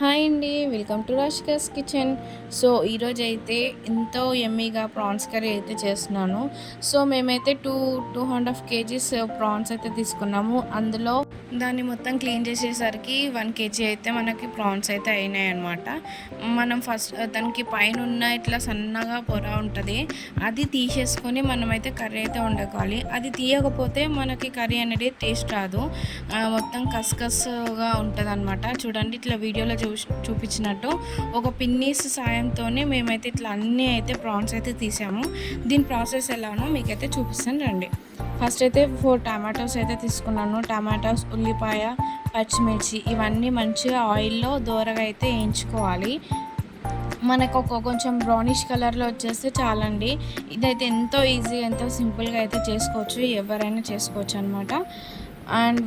Hi అండి. Welcome to Rashika's kitchen. So, ఈరోజైతే ఎంతో యమ్మీగా ప్రాన్స్ కర్రీ అయితే చేస్తున్నాను. సో, మేమైతే 2.5 కేజీస్ ప్రాన్స్ అయితే తీసుకున్నాము. అందులో దాన్ని మొత్తం క్లీన్ చేసేసరికి 1 కేజీ అయితే మనకి ప్రాన్స్ అయితే అయినాయన్నమాట. మనం ఫస్ట్ దానికి పైనున్న ఇట్లా సన్నగా పొర ఉంటది. అది తీసేసుకొని మనమైతే కర్రీ అయితే వండుకోవాలి. అది తీయకపోతే మనకి కర్రీ అనేది టేస్ట్ రాదు. మొత్తం కస్‌కస్‌గా ఉంటదనమాట. చూడండి ఇట్లా వీడియోలో చూపించినట్టు ఒక పిన్నీస్ సాయంతోనే మేమైతే ఇట్లా అన్నీ అయితే ప్రాన్స్ అయితే తీసాము. దీని ప్రాసెస్ ఎలానో మీకైతే చూపిస్తాను రండి. ఫస్ట్ అయితే 4 టమాటోస్ అయితే తీసుకున్నాను. టమాటోస్, ఉల్లిపాయ, పచ్చిమిర్చి ఇవన్నీ మంచిగా ఆయిల్లో దోరగా అయితే వేయించుకోవాలి. మనకు కొంచెం బ్రౌనిష్ కలర్లో వచ్చేస్తే చాలండి. ఇదైతే ఎంతో ఈజీ, ఎంతో సింపుల్గా అయితే చేసుకోవచ్చు, ఎవరైనా చేసుకోవచ్చు అనమాట. And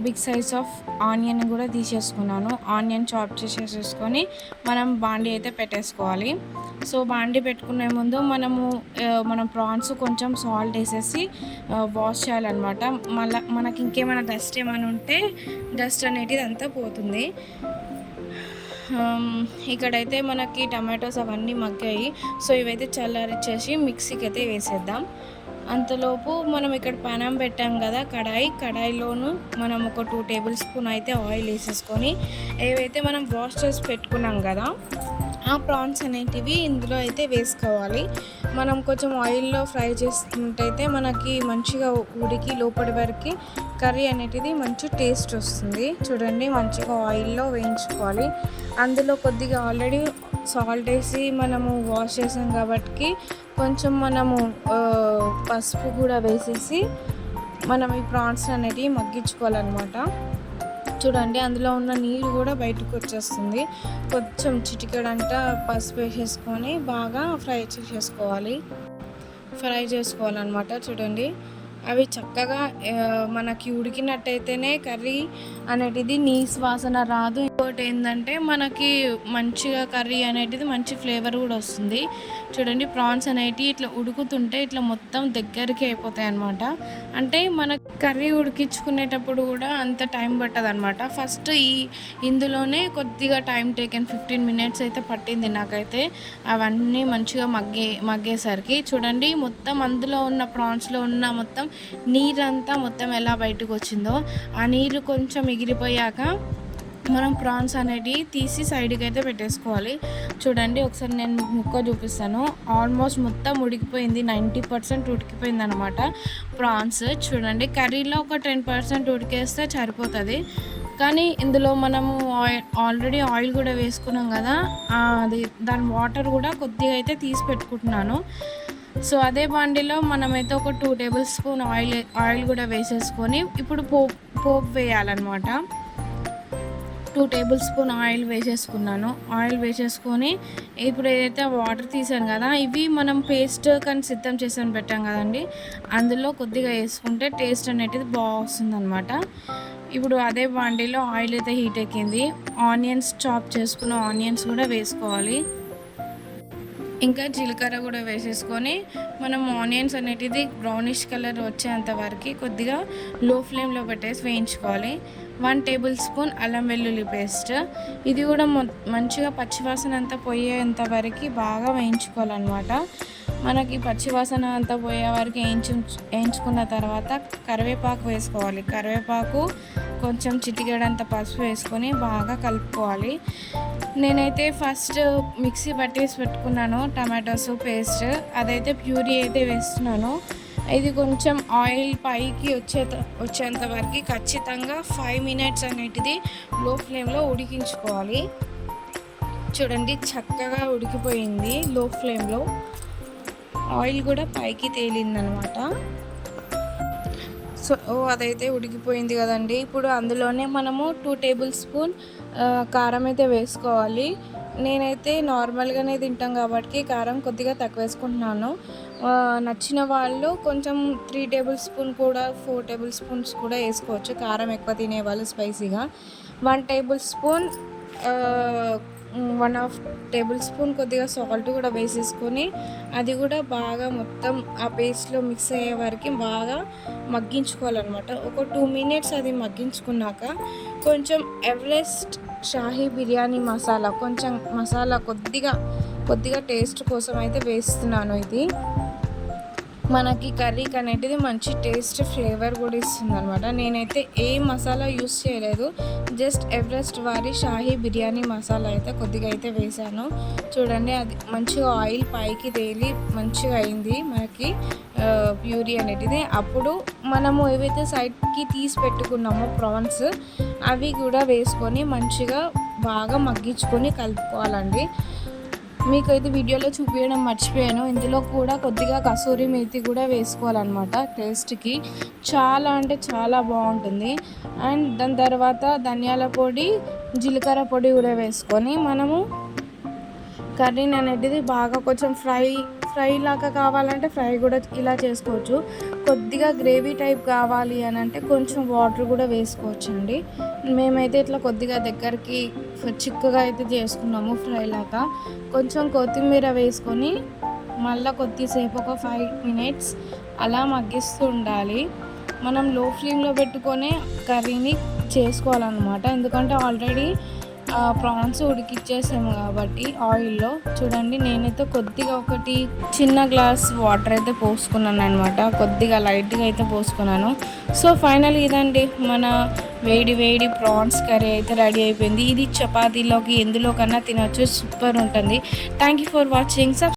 big size of onion కూడా తీసేసుకున్నాను. ఆనియన్ చాప్ చేసేసుకొని మనం బాండీ అయితే పెట్టేసుకోవాలి. సో బాండీ పెట్టుకునే ముందు మనం ప్రాన్స్ కొంచెం సాల్ట్ వేసేసి వాష్ చేయాలన్నమాట. మళ్ళీ మనకి ఇంకేమైనా డస్ట్ ఏమైనా ఉంటే డస్ట్ అనేది అంతా పోతుంది. ఇక్కడైతే మనకి టమాటోస్ అవన్నీ మగ్గాయి. సో ఇవైతే చల్లారిచ్చేసి మిక్సీకి అయితే వేసేద్దాం. అంతలోపు మనం ఇక్కడ పెనం పెట్టాం కదా, కడాయిలోను మనం ఒక 2 టేబుల్ స్పూన్ అయితే ఆయిల్ వేసేసుకొని ఏవైతే మనం వాష్ చేసి పెట్టుకున్నాం కదా ఆ ప్రాన్స్ అనేటివి ఇందులో అయితే వేసుకోవాలి. మనం కొంచెం ఆయిల్లో ఫ్రై చేసినట్టయితే మనకి మంచిగా ఉడికి లోపలి వరకు కర్రీ అనేటిది మంచి టేస్ట్ వస్తుంది. చూడండి మంచిగా ఆయిల్లో వేయించుకోవాలి. అందులో కొద్దిగా ఆల్రెడీ సాల్ట్ వేసి మనము వాష్ చేసాం కాబట్టి కొంచెం మనము పసుపు కూడా వేసేసి మనం ఈ ప్రాన్స్ అనేటివి మగ్గించుకోవాలన్నమాట. చూడండి అందులో ఉన్న నీరు కూడా బయటకు వచ్చేస్తుంది. కొంచెం చిటికెడంట పసుపు వేసేసుకొని బాగా ఫ్రై చేసుకోవాలన్నమాట. చూడండి అవి చక్కగా మనకి ఉడికినట్టయితేనే కర్రీ అనేటిది నీసు వాసన రాదు. ఇంకోటి ఏంటంటే మనకి మంచిగా కర్రీ అనేటిది మంచి ఫ్లేవర్ కూడా వస్తుంది. చూడండి ప్రాన్స్ అనేటివి ఇట్లా ఉడుకుతుంటే ఇట్లా మొత్తం దగ్గరికి అయిపోతాయి అన్నమాట. అంటే మన కర్రీ ఉడికించుకునేటప్పుడు కూడా అంత టైం పట్టదు అనమాట. ఫస్ట్ ఇందులోనే కొద్దిగా టైం టేకెన్ 15 మినిట్స్ అయితే పట్టింది నాకైతే అవన్నీ మంచిగా మగ్గేసరికి. చూడండి మొత్తం అందులో ఉన్న ప్రాన్స్లో ఉన్న మొత్తం నీరంతా మొత్తం ఎలా బయటకు వచ్చిందో, ఆ నీరు కొంచెం ఎగిరిపోయాక మనం ప్రాన్స్ అనేటివి తీసి సైడ్కి అయితే పెట్టేసుకోవాలి. చూడండి ఒకసారి నేను ముక్క చూపిస్తాను. ఆల్మోస్ట్ మొత్తం ఉడికిపోయింది, 90% ఉడికిపోయింది అనమాట ప్రాన్స్. చూడండి కర్రీలో ఒక 10% ఉడికేస్తే సరిపోతుంది. కానీ ఇందులో మనము ఆల్రెడీ ఆయిల్ కూడా వేసుకున్నాం కదా, దాని వాటర్ కూడా కొద్దిగా అయితే తీసి పెట్టుకుంటున్నాను. సో అదే బాండీలో మనమైతే ఒక 2 టేబుల్ స్పూన్ ఆయిల్ కూడా వేసేసుకొని ఇప్పుడు పోపు వేయాలన్నమాట. 2 టేబుల్ స్పూన్ ఆయిల్ వేసేసుకొని ఇప్పుడు ఏదైతే వాటర్ తీసాను కదా, ఇవి మనం పేస్ట్ కానీ సిద్ధం చేసాను పెట్టాం కదండి, అందులో కొద్దిగా వేసుకుంటే టేస్ట్ అనేది బాగుంటుంది అనమాట. ఇప్పుడు అదే బాండీలో ఆయిల్ అయితే హీట్ ఎక్కింది. చాప్ చేసుకున్న ఆనియన్స్ కూడా వేసుకోవాలి. ఇంకా జీలకర్ర కూడా వేసేసుకొని మనం ఆనియన్స్ అనేటిది బ్రౌనిష్ కలర్ వచ్చేంత వరకు కొద్దిగా లో ఫ్లేమ్లో పెట్టేసి వేయించుకోవాలి. 1 టేబుల్ స్పూన్ అల్లం వెల్లుల్లి పేస్ట్, ఇది కూడా మంచిగా పచ్చివాసన అంతా పోయేంత వరకు బాగా వేయించుకోవాలన్నమాట. మనకి పచ్చివాసన అంతా పోయే వరకు వేయించుకున్న తర్వాత కరివేపాకు వేసుకోవాలి. కరివేపాకు కొంచెం చిటికెడంత పసుపు వేసుకొని బాగా కలుపుకోవాలి. నేనైతే ఫస్ట్ మిక్సీ పట్టేసి పెట్టుకున్నాను టమాటోస్ పేస్ట్, అదైతే ప్యూరీ అయితే వేస్తున్నాను. ఇది కొంచెం ఆయిల్ పైకి వచ్చేంత వరకు ఖచ్చితంగా 5 మినిట్స్ అనేటిది లో ఫ్లేమ్లో ఉడికించుకోవాలి. చూడండి చక్కగా ఉడికిపోయింది లో ఫ్లేమ్లో, ఆయిల్ కూడా పైకి తేలిందనమాట. సో అదైతే ఉడికిపోయింది కదండి. ఇప్పుడు అందులోనే మనము 2 టేబుల్ స్పూన్ కారం అయితే వేసుకోవాలి. నేనైతే నార్మల్గానే తింటాం కాబట్టి కారం కొద్దిగా తక్కువ వేసుకుంటున్నాను. నచ్చిన వాళ్ళు కొంచెం 3 టేబుల్ స్పూన్ కూడా 4 టేబుల్ స్పూన్స్ కూడా వేసుకోవచ్చు, కారం ఎక్కువ తినేవాళ్ళు స్పైసీగా. 1 టేబుల్ స్పూన్ 1/2 టేబుల్ స్పూన్ కొద్దిగా సాల్ట్ కూడా వేసేసుకొని అది కూడా బాగా మొత్తం ఆ పేస్ట్లో మిక్స్ అయ్యే వరకు బాగా మగ్గించుకోవాలన్నమాట. ఒక 2 మినిట్స్ అది మగ్గించుకున్నాక కొంచెం ఎవరెస్ట్ షాహీ బిర్యానీ మసాలా, కొంచెం మసాలా కొద్దిగా టేస్ట్ కోసం అయితే వేస్తున్నాను. ఇది మనకి కర్రీకి అనేటిది మంచి టేస్ట్, ఫ్లేవర్ కూడా ఇస్తుందనమాట. నేనైతే ఏ మసాలా యూస్ చేయలేదు, జస్ట్ ఎవరెస్ట్ వారి షాహీ బిర్యానీ మసాలా అయితే కొద్దిగా అయితే వేసాను. చూడండి, అది మంచిగా ఆయిల్ పైకి తేలి మంచిగా అయింది మనకి ప్యూరీ అనేటిది. అప్పుడు మనము ఏవైతే సైడ్కి తీసి పెట్టుకున్నామో ప్రాన్స్, అవి కూడా వేసుకొని మంచిగా బాగా మగ్గించుకొని కలుపుకోవాలండి. మీకైతే వీడియోలో చూపించడం మర్చిపోయాను, ఇందులో కూడా కొద్దిగా కసూరి మేతి కూడా వేసుకోవాలన్నమాట టేస్ట్కి. చాలా అంటే చాలా బాగుంటుంది. అండ్ దాని తర్వాత ధనియాల పొడి, జీలకర్ర పొడి కూడా వేసుకొని మనము కర్రీని అనేది బాగా కొంచెం ఫ్రై లాగా కావాలంటే ఫ్రై కూడా ఇలా చేసుకోవచ్చు. కొద్దిగా గ్రేవీ టైప్ కావాలి అని అంటే కొంచెం వాటర్ కూడా వేసుకోవచ్చు అండి. మేమైతే ఇట్లా కొద్దిగా దగ్గరికి చిక్కగా అయితే చేసుకున్నాము ఫ్రై లాగా. కొంచెం కొత్తిమీర వేసుకొని మళ్ళీ కొద్దిసేపు ఒక 5 మినిట్స్ అలా మగ్గిస్తూ ఉండాలి. మనం లో ఫ్లేమ్లో పెట్టుకొని కర్రీని చేసుకోవాలన్నమాట, ఎందుకంటే ఆల్రెడీ ప్రాన్స్ ఉడికిచ్చేసాము కాబట్టి ఆయిల్లో. చూడండి, నేనైతే కొద్దిగా ఒకటి చిన్న గ్లాస్ వాటర్ అయితే పోసుకున్నాను అనమాట, కొద్దిగా లైట్గా అయితే పోసుకున్నాను. సో ఫైనల్ ఇదండి, మన వేడి ప్రాన్స్ కర్రీ అయితే రెడీ అయిపోయింది. ఇది చపాతీలోకి ఎందులో కన్నా తినొచ్చు, సూపర్ ఉంటుంది. Thank you for watching.